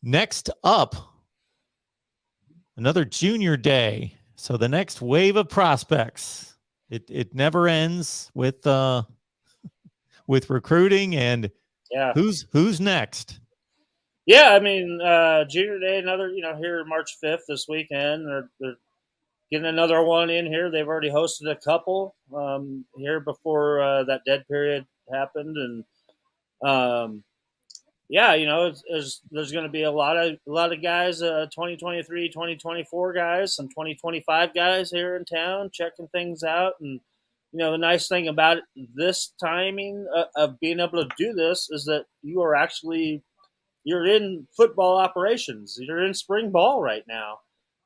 Next up, another junior day. So the next wave of prospects. It never ends with recruiting and Yeah. who's next. Yeah, I mean, Junior Day, another, here March 5th this weekend. They're getting another one in here. They've already hosted a couple here before that dead period happened. And yeah, there's going to be a lot of guys, 2023, 2024 guys, some 2025 guys here in town checking things out. And, the nice thing about this timing of being able to do this is that you're in football operations. You're in spring ball right now,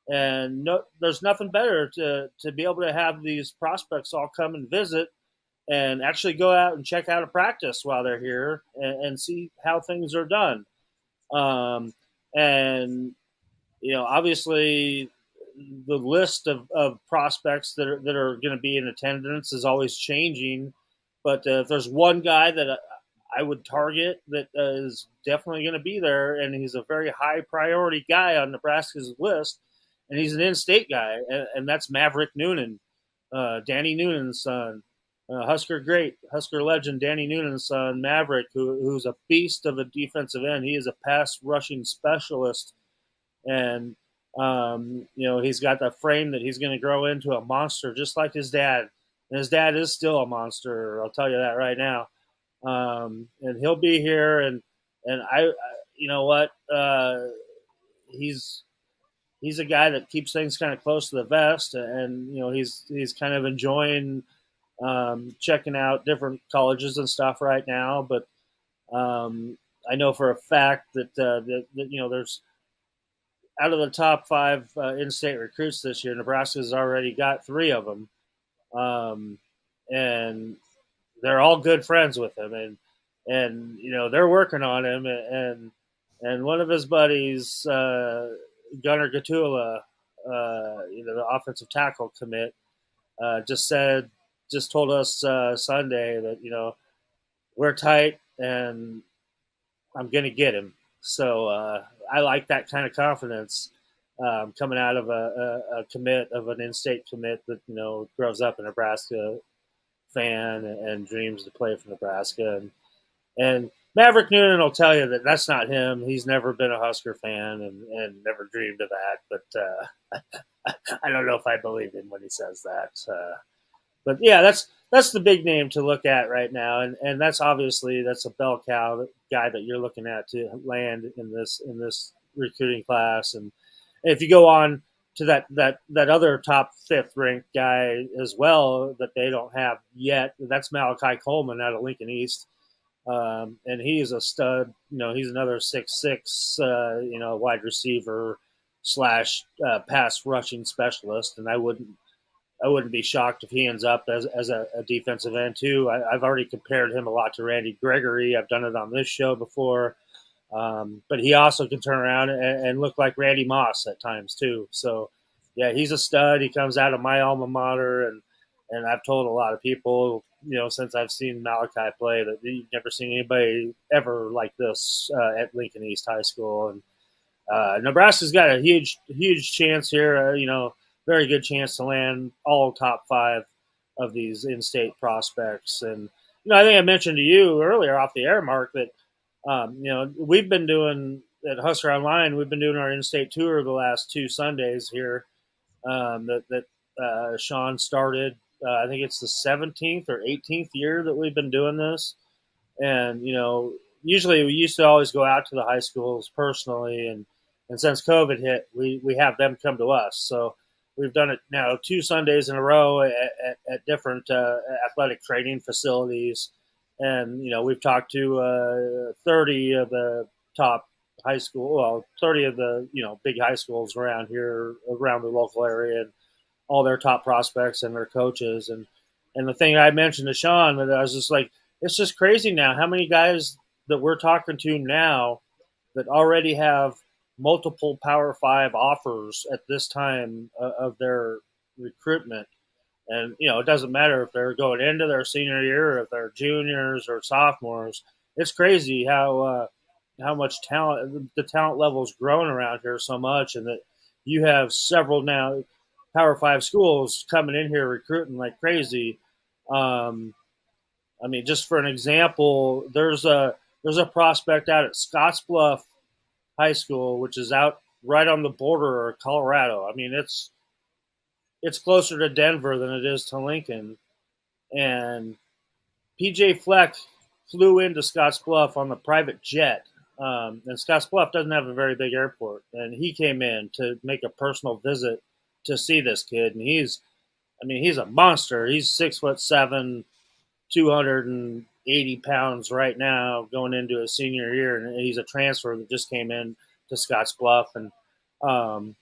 and there's nothing better to be able to have these prospects all come and visit, and actually go out and check out a practice while they're here and see how things are done. And obviously, the list of prospects that are going to be in attendance is always changing. But if there's one guy that I would target that is definitely going to be there, and he's a very high priority guy on Nebraska's list, and he's an in-state guy, and that's Maverick Noonan, Danny Noonan's son, Husker great, Husker legend Danny Noonan's son, Maverick, who's a beast of a defensive end. He is a pass rushing specialist, and he's got that frame that he's going to grow into a monster, just like his dad. And his dad is still a monster. I'll tell you that right now. And he'll be here, and I you know what, he's a guy that keeps things kind of close to the vest, and he's kind of enjoying checking out different colleges and stuff right now. But I know for a fact that there's, out of the top 5 in-state recruits this year, Nebraska's already got 3 of them, and they're all good friends with him, and they're working on him, and one of his buddies, Gunnar Gatula, the offensive tackle commit, just told us Sunday that we're tight and I'm gonna get him. So I like that kind of confidence coming out of a commit, of an in-state commit that grows up a Nebraska fan and dreams to play for Nebraska. And Maverick Noonan will tell you that that's not him. He's never been a Husker fan and never dreamed of that. But I don't know if I believe him when he says that. But yeah, that's the big name to look at right now, and that's a bell cow guy that you're looking at to land in this recruiting class. And if you go on to that other top 5th ranked guy as well that they don't have yet, that's Malachi Coleman out of Lincoln East. And he's a stud. He's another 6'6", wide receiver / pass rushing specialist, and I wouldn't be shocked if he ends up as a defensive end too. I've already compared him a lot to Randy Gregory. I've done it on this show before, but he also can turn around and look like Randy Moss at times too. So yeah, he's a stud. He comes out of my alma mater, and I've told a lot of people, since I've seen Malachi play, that you've never seen anybody ever like this at Lincoln East High School. And Nebraska's got a huge chance here. Very good chance to land all top 5 of these in-state prospects. And I think I mentioned to you earlier off the air, Mark, that we've been doing at Husker Online. We've been doing our in-state tour the last 2 Sundays here. That Sean started. I think it's the 17th or 18th year that we've been doing this. And usually we used to always go out to the high schools personally, and since COVID hit, we have them come to us. So we've done it now 2 Sundays in a row at different athletic training facilities, and we've talked to 30 of the top high school, 30 of the big high schools around here, around the local area, and all their top prospects and their coaches. And the thing I mentioned to Sean, that I was just like, it's just crazy now how many guys that we're talking to now that already have multiple Power 5 offers at this time of their recruitment. And, it doesn't matter if they're going into their senior year or if they're juniors or sophomores. It's crazy how how much talent, the talent level's grown around here so much, and that you have several now Power Five schools coming in here recruiting like crazy. Um, I mean, just for an example, there's a prospect out at Scottsbluff High School, which is out right on the border of Colorado. I mean, it's closer to Denver than it is to Lincoln, and PJ Fleck flew into Scottsbluff on the private jet. And Scottsbluff doesn't have a very big airport, and he came in to make a personal visit to see this kid. And he's a monster. He's 6'7", 280 pounds right now, going into his senior year, and he's a transfer that just came in to Scottsbluff. And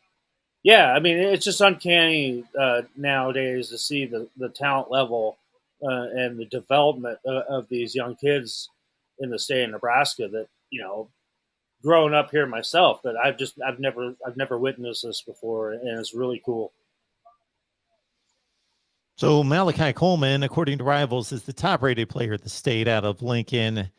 yeah, I mean, it's just uncanny nowadays to see the talent level and the development of these young kids in the state of Nebraska. That, growing up here myself, that I've never witnessed this before, and it's really cool. So Malachi Coleman, according to Rivals, is the top-rated player in the state out of Lincoln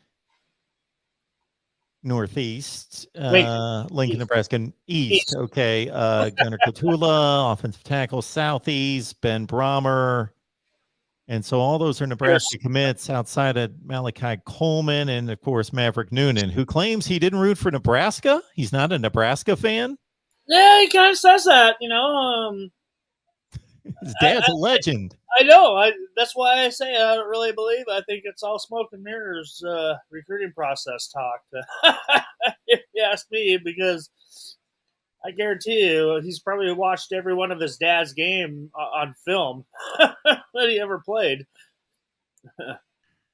Northeast, Lincoln, Nebraska East. Okay. Gunnar Kotula, offensive tackle, Southeast, Ben Brommer. And so all those are Nebraska commits outside of Malachi Coleman, and of course Maverick Noonan, who claims he didn't root for Nebraska. He's not a Nebraska fan. Yeah, he kind of says that, His dad's a legend. I know. That's why I say I don't really believe. I think it's all smoke and mirrors, recruiting process talk. If you ask me, because I guarantee you, he's probably watched every one of his dad's game on film that he ever played.